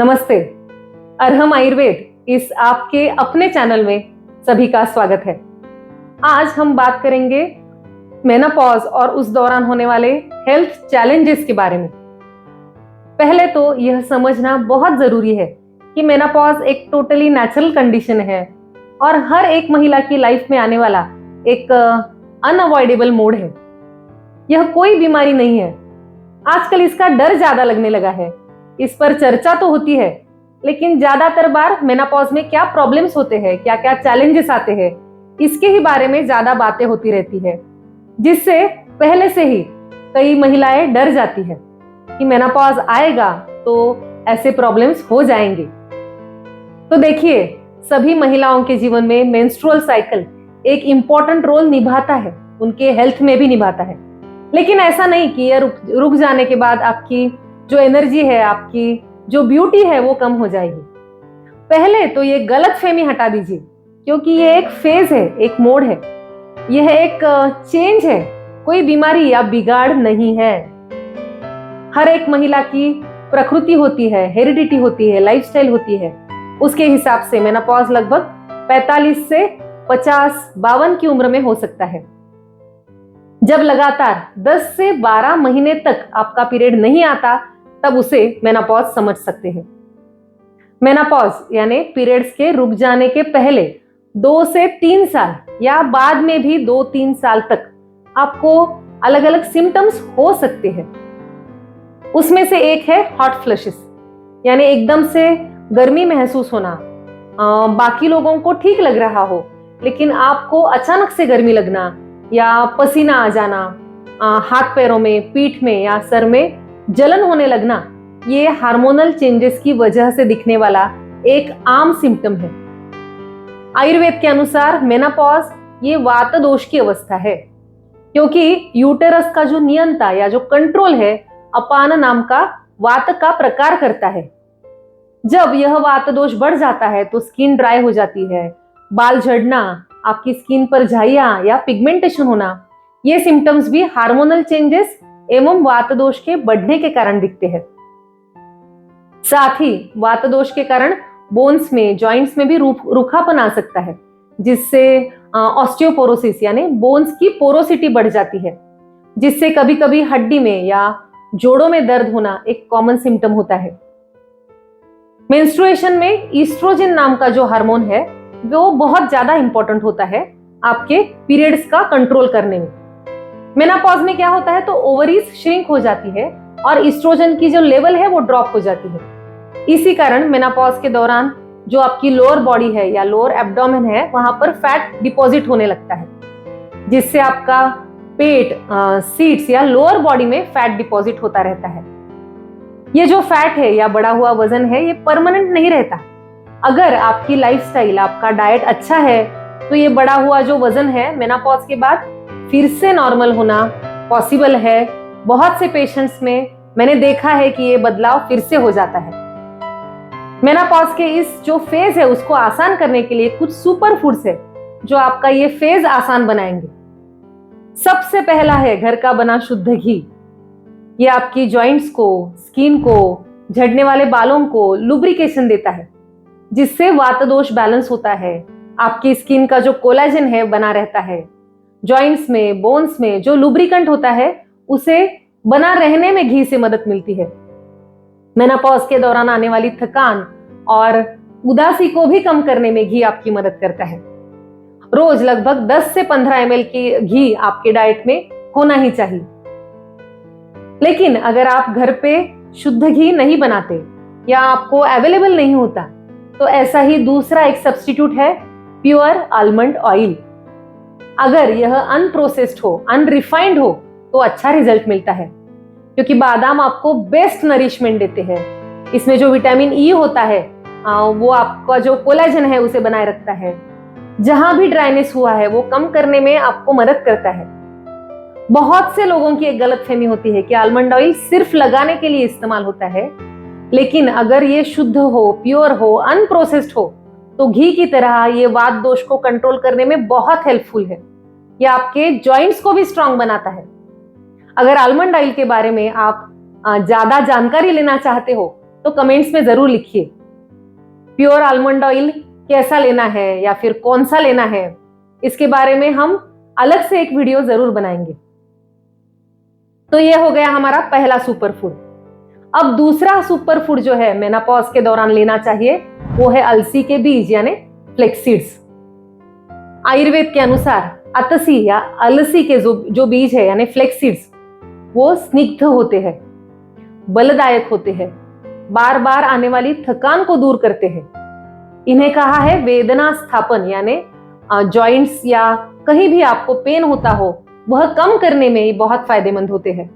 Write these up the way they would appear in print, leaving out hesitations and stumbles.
नमस्ते। अरहम आयुर्वेद इस आपके अपने चैनल में सभी का स्वागत है। आज हम बात करेंगे मेनोपॉज और उस दौरान होने वाले हेल्थ चैलेंजेस के बारे में। पहले तो यह समझना बहुत जरूरी है कि मेनोपॉज एक टोटली नेचुरल कंडीशन है और हर एक महिला की लाइफ में आने वाला एक अनअवॉइडेबल मोड है। यह कोई बीमारी नहीं है। आजकल इसका डर ज्यादा लगने लगा है। इस पर चर्चा तो होती है, लेकिन ज्यादातर बार मेनोपॉज में क्या प्रॉब्लम्स होते हैं, क्या क्या चैलेंजेस आते हैं, इसके ही बारे में ज्यादा बातें होती रहती है, जिससे पहले से ही कई महिलाएं डर जाती है कि मेनोपॉज आएगा तो ऐसे प्रॉब्लम्स हो जाएंगे। तो देखिए, सभी महिलाओं के जीवन में मेंस्ट्रुअल साइकिल एक इम्पॉर्टेंट रोल निभाता है, उनके हेल्थ में भी निभाता है। लेकिन ऐसा नहीं कि यह रुक जाने के बाद आपकी जो एनर्जी है, आपकी जो ब्यूटी है वो कम हो जाएगी। पहले तो ये गलतफहमी हटा दीजिए, क्योंकि ये एक फेज है, एक मोड है, यह एक चेंज है, कोई बीमारी या बिगाड़ नहीं है। हर एक महिला की प्रकृति होती है, हेरिडिटी होती है, लाइफस्टाइल होती है, उसके हिसाब से मेनोपॉज लगभग 45 से 50-52 की उम्र में हो सकता है। जब लगातार 10 से 12 महीने तक आपका पीरियड नहीं आता, तब उसे मेनोपॉज समझ सकते हैं। मेनोपॉज यानी पीरियड्स के रुक जाने के पहले 2 से 3 साल या बाद में भी 2-3 साल तक आपको अलग अलग सिम्टम्स हो सकते हैं। उसमें से एक है हॉट फ्लशेस, यानी एकदम से गर्मी महसूस होना। बाकी लोगों को ठीक लग रहा हो, लेकिन आपको अचानक से गर्मी लगना या पसीना आ जाना, हाथ पैरों में, पीठ में या सर में जलन होने लगना, ये हार्मोनल चेंजेस की वजह से दिखने वाला एक आम सिम्टम है। आयुर्वेद के अनुसार मेनोपॉज ये वात दोष की अवस्था है, क्योंकि यूटेरस का जो नियंता या जो कंट्रोल है, अपान नाम का वात का प्रकार करता है। जब यह वात दोष बढ़ जाता है तो स्किन ड्राई हो जाती है, बाल झड़ना, आपकी स्किन पर झाइयां या पिगमेंटेशन होना, ये सिम्टम्स भी हार्मोनल चेंजेस एवं वात दोष के बढ़ने के कारण दिखते हैं। साथ ही वात दोष के कारण बोन्स में, जॉइंट्स में भी रूखापन आ सकता है, जिससे ऑस्टियोपोरोसिस यानी बोन्स की पोरोसिटी बढ़ जाती है, जिससे कभी कभी हड्डी में या जोड़ों में दर्द होना एक कॉमन सिम्टम होता है। मेंस्ट्रुएशन में ईस्ट्रोजन नाम का जो हार्मोन है वो बहुत ज्यादा इंपॉर्टेंट होता है आपके पीरियड्स का कंट्रोल करने में। मेनोपॉज में क्या होता है तो ओवरीज श्रिंक हो जाती है और ईस्ट्रोजन की जो लेवल है वो ड्रॉप हो जाती है। इसी कारण मेनोपॉज के दौरान जो आपकी लोअर बॉडी है या लोअर एब्डोमेन है, वहां पर फैट डिपॉजिट होने लगता है, जिससे आपका पेट, सीट्स या लोअर बॉडी में फैट डिपॉजिट होता रहता है। ये जो फैट है या बढ़ा हुआ वजन है, ये परमानेंट नहीं रहता। अगर आपकी लाइफस्टाइल, आपका डाइट अच्छा है, तो ये बढ़ा हुआ जो वजन है मेनोपॉज के बाद फिर से नॉर्मल होना पॉसिबल है। बहुत से पेशेंट्स में मैंने देखा है कि ये बदलाव फिर से हो जाता है। मेनोपॉज के इस जो फेज है उसको आसान करने के लिए कुछ सुपर फूड्स है जो आपका ये फेज आसान बनाएंगे। सबसे पहला है घर का बना शुद्ध घी। ये आपकी जॉइंट्स को, स्किन को, झड़ने वाले बालों को लुब्रिकेशन देता है, जिससे वात दोष बैलेंस होता है। आपकी स्किन का जो कोलेजन है बना रहता है। जॉइंट्स में, बोन्स में जो लुब्रिकेंट होता है उसे बना रहने में घी से मदद मिलती है। मेनोपॉज के दौरान आने वाली थकान और उदासी को भी कम करने में घी आपकी मदद करता है। रोज लगभग 10 से 15 ml की घी आपके डाइट में होना ही चाहिए। लेकिन अगर आप घर पे शुद्ध घी नहीं बनाते या आपको अवेलेबल नहीं होता, तो ऐसा ही दूसरा एक सब्स्टिट्यूट है प्योर आलमंड ऑयल। अगर यह अनप्रोसेस्ड हो, अनरिफाइंड हो, तो अच्छा रिजल्ट मिलता है, क्योंकि बादाम आपको बेस्ट नरिशमेंट देते हैं। इसमें जो विटामिन ई होता है वो आपका जो कोलेजन है उसे बनाए रखता है। जहां भी ड्राइनेस हुआ है वो कम करने में आपको मदद करता है। बहुत से लोगों की एक गलतफहमी होती है कि आलमंड ऑयल सिर्फ लगाने के लिए इस्तेमाल होता है, लेकिन अगर ये शुद्ध हो, प्योर हो, अनप्रोसेस्ड हो, तो घी की तरह ये वात दोष को कंट्रोल करने में बहुत हेल्पफुल है। ये आपके जॉइंट्स को भी स्ट्रांग बनाता है। अगर आलमंड ऑयल के बारे में आप ज्यादा जानकारी लेना चाहते हो, तो कमेंट्स में जरूर लिखिए। प्योर आलमंड ऑयल कैसा लेना है या फिर कौन सा लेना है, इसके बारे में हम अलग से एक वीडियो जरूर बनाएंगे। तो ये हो गया हमारा पहला सुपर फूड। अब दूसरा सुपर फूड जो है मेनोपॉज के दौरान लेना चाहिए वो है अलसी के बीज यानी फ्लेक्स सीड्स। आयुर्वेद के अनुसार अतसी या अलसी के जो बीज है यानी फ्लेक्स सीड्स वो स्निग्ध होते हैं, बलदायक होते हैं, बार बार आने वाली थकान को दूर करते हैं। इन्हें कहा है वेदना स्थापन यानी जॉइंट्स या कहीं भी आपको पेन होता हो वह कम करने में ही बहुत फायदेमंद होते हैं।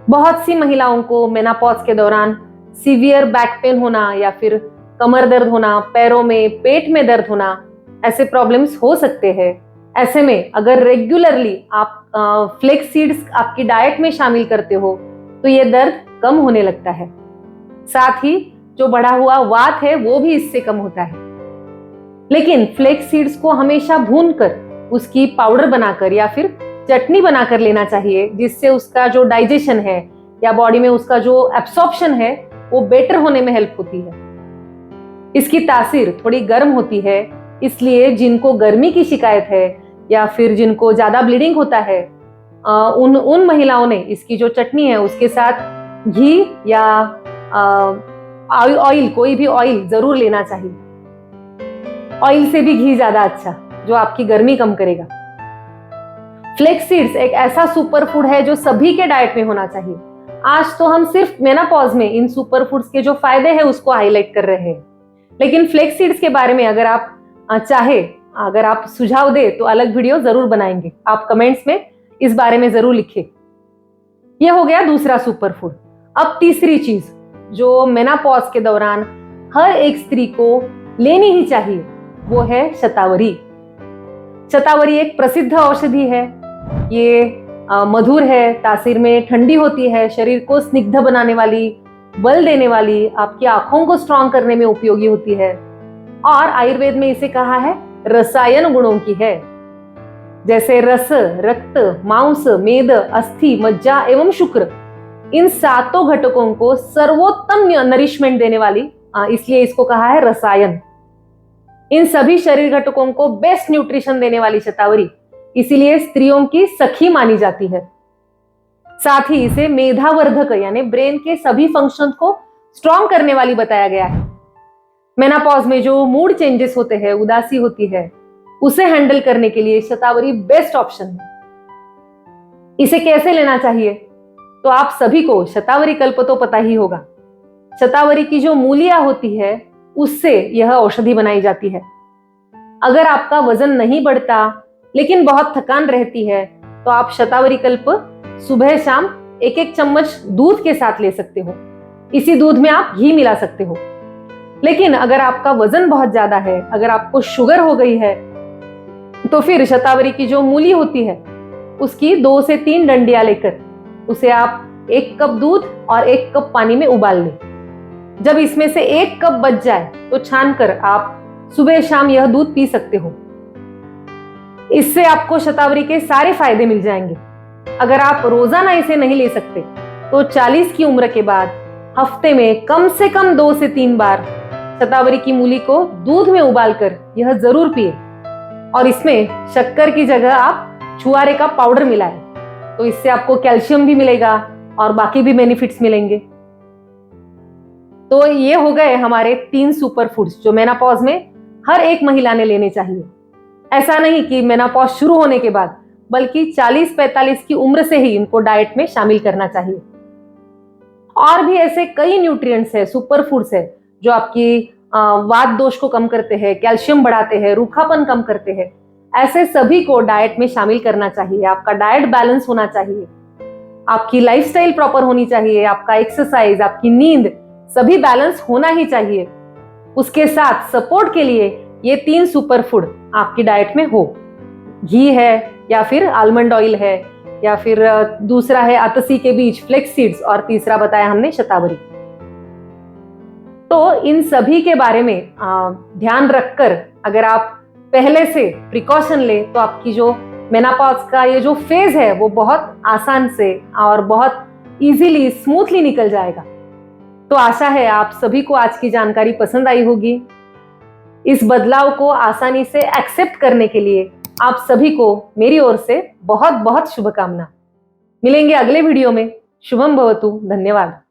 बहुत सी महिलाओं को मेनोपॉज के दौरान सीवियर बैक पेन होना या फिर कमर दर्द होना, पैरों में पेट में दर्द होना, ऐसे प्रॉब्लम्स हो सकते हैं। ऐसे में अगर रेगुलरली आप फ्लेक्स सीड्स आपकी डाइट में शामिल करते हो तो ये दर्द कम होने लगता है। साथ ही जो बढ़ा हुआ वात है वो भी इससे कम होता है। लेकिन फ्लेक्स सीड्स को हमेशा भूनकर उसकी पाउडर बनाकर या फिर चटनी बनाकर लेना चाहिए, जिससे उसका जो डाइजेशन है या बॉडी में उसका जो एब्सॉर्प्शन है वो बेटर होने में हेल्प होती है। इसकी तासीर थोड़ी गर्म होती है, इसलिए जिनको गर्मी की शिकायत है या फिर जिनको ज्यादा ब्लीडिंग होता है उन महिलाओं ने इसकी जो चटनी है उसके साथ घी या ऑयल, कोई भी ऑयल जरूर लेना चाहिए। ऑयल से भी घी ज्यादा अच्छा, जो आपकी गर्मी कम करेगा। फ्लेक्स सीड्स एक ऐसा सुपर फूड है जो सभी के डाइट में होना चाहिए। आज तो हम सिर्फ मेनोपॉज में इन सुपर फूड्स के जो फायदे हैं उसको हाईलाइट कर रहे हैं, लेकिन फ्लेक्स सीड्स के बारे में अगर आप चाहे, अगर आप सुझाव दे तो अलग वीडियो जरूर बनाएंगे। आप कमेंट्स में इस बारे में जरूर लिखिए। यह हो गया दूसरा सुपर फूड। अब तीसरी चीज जो मेनोपॉज के दौरान हर एक स्त्री को लेनी ही चाहिए वो है शतावरी। शतावरी एक प्रसिद्ध औषधि है। ये मधुर है, तासीर में ठंडी होती है, शरीर को स्निग्ध बनाने वाली, बल देने वाली, आपकी आंखों को स्ट्रांग करने में उपयोगी होती है और आयुर्वेद में इसे कहा है रसायन गुणों की है। जैसे रस, रक्त, मांस, मेद, अस्थि, मज्जा एवं शुक्र, इन सातों घटकों को सर्वोत्तम नरिशमेंट देने वाली, इसलिए इसको कहा है रसायन। इन सभी शरीर घटकों को बेस्ट न्यूट्रिशन देने वाली शतावरी इसीलिए स्त्रियों की सखी मानी जाती है। साथ ही इसे मेधावर्धक यानी ब्रेन के सभी फंक्शन को स्ट्रॉन्ग करने वाली बताया गया है। मेनोपॉज में जो मूड चेंजेस होते हैं, उदासी होती है, उसे हैंडल करने के लिए शतावरी बेस्ट ऑप्शन है। इसे कैसे लेना चाहिए तो आप सभी को शतावरी कल्प तो पता ही होगा। शतावरी की जो मूलियां होती है उससे यह औषधि बनाई जाती है। अगर आपका वजन नहीं बढ़ता लेकिन बहुत थकान रहती है तो आप शतावरी कल्प सुबह शाम एक एक चम्मच दूध के साथ ले सकते हो। इसी दूध में आप घी मिला सकते हो। लेकिन अगर आपका वजन बहुत ज्यादा है, अगर आपको शुगर हो गई है, तो फिर शतावरी की जो मूली होती है उसकी 2 से 3 डंडियां लेकर उसे आप 1 कप दूध और 1 कप पानी में उबाल लें। जब इसमें से 1 कप बच जाए तो छानकर आप सुबह शाम यह दूध पी सकते हो। इससे आपको शतावरी के सारे फायदे मिल जाएंगे। अगर आप रोजाना इसे नहीं ले सकते तो 40 की उम्र के बाद हफ्ते में कम से कम 2 से 3 बार शतावरी की मूली को दूध में उबालकर यह जरूर पिए और इसमें शक्कर की जगह आप छुआरे का पाउडर मिलाएं, तो इससे आपको कैल्शियम भी मिलेगा और बाकी भी बेनिफिट्स मिलेंगे। तो ये हो गए हमारे 3 सुपर फूड्स जो मेनोपॉज में हर एक महिला ने लेने चाहिए। ऐसा नहीं कि मेनोपॉज शुरू होने के बाद, बल्कि 40-45 की उम्र से ही इनको डाइट में शामिल करना चाहिए। और भी ऐसे कई न्यूट्रिएंट्स है, सुपर फूड्स है जो आपकी वात दोष को कम करते हैं, कैल्शियम बढ़ाते हैं, रूखापन कम करते हैं। ऐसे सभी को डाइट में शामिल करना चाहिए। आपका डाइट बैलेंस होना चाहिए, आपकी लाइफस्टाइल प्रॉपर होनी चाहिए, आपका एक्सरसाइज, आपकी नींद सभी बैलेंस होना ही चाहिए। उसके साथ सपोर्ट के लिए ये 3 सुपर फूड आपकी डाइट में हो। घी है या फिर आलमंड ऑयल है या फिर दूसरा है अतसी के बीज फ्लेक्स सीड्स और तीसरा बताया हमने शतावरी। तो इन सभी के बारे में ध्यान रखकर अगर आप पहले से प्रिकॉशन ले तो आपकी जो मेनोपॉज का ये जो फेज है वो बहुत आसान से और बहुत इजीली, स्मूथली निकल जाएगा। तो आशा है आप सभी को आज की जानकारी पसंद आई होगी। इस बदलाव को आसानी से एक्सेप्ट करने के लिए आप सभी को मेरी ओर से बहुत बहुत शुभकामना। मिलेंगे अगले वीडियो में। शुभम भवतु। धन्यवाद।